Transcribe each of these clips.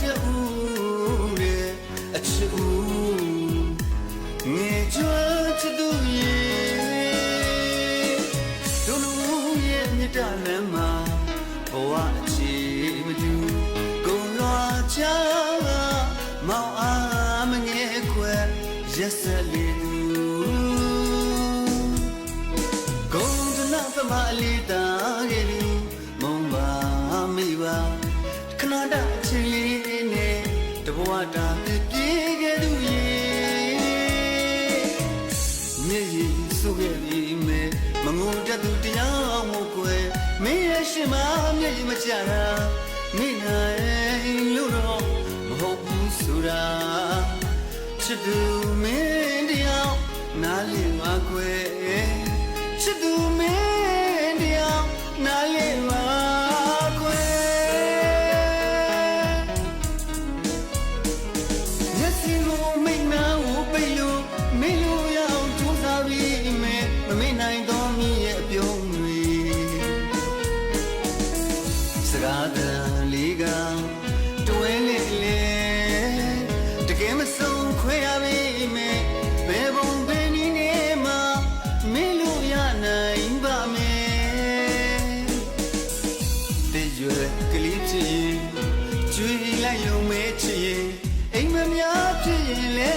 တဲ့ဦးရဲ့အချစ်ဦးငယ်ကြွချစ်သူရဲ့တို့လူရဲ့မြတ်တလမ်းမှာဘဝအခြေမတူကုန်လွာချာမောင်အားမငယ်ခွဲရက်ဆက်လေးသူကုန်တနာသမလေးတာခဲ့လူမုံပါမိပါခဏတချီလေးနဲ့တဘဝတာပြေးခဲ့သူရဲ့မြေကြီးစုခဲ့ပြီးမဲ့မငုံတတ်သူတရားမို့ကွယ်မင်းရဲ့ရှင်မမျက်ရည်မကြတာမိနိုင်လို့တော့မဟုတ်ဘူးဆိုတာချစ်သူမင်းတရားနားလည်ပါကွယ်ချစ်သူမင်းတရားနားလည်ပါကွယ်မျက်စိကိုမိတ်နာကိုပိတ်လို့မင်းလို့ရအောင်ကြိုးစားပြီးမယ်မမေ့နိုင်တော့မင်းရဲ့အပြုံးတွေစကားတန်လေးကတွဲလေးလေတကယ်မဆုံးခွဲရပြီမယ်ဘယ်ပုံဘယ်နည်းနဲ့မှမင်းလို့ရနိုင်ပါမယ်တည့်ရွယ်ကလေးချစ်ရင်ကျွေးလိုက်ရုံမဲချစ်ရင်အိမ်မများဖြစ်ရင်လေ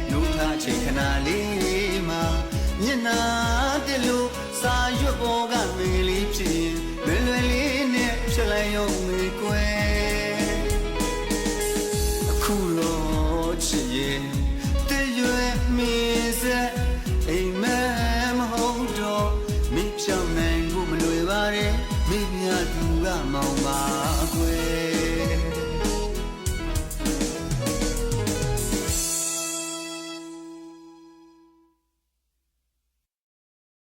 နှုတ်ထားချိန်ခဏလေးမှာမျက်နှာတက်လို့စာရွက်ပေါ်ကမင်းလေးဖြစ်ရင်လွယ်လွယ်လေးနဲ့ဖြစ်လိုက်ရုံမေကွယ်အခုလို့ချစ်ရင်တည့်ရွယ်မင်းစက်အိမ်မဲမဟုတ်တော့မိဖြောင်းနိုင်ဖို့မလွယ်ပါနဲ့မိမြသူကမောင်ပါကွယ်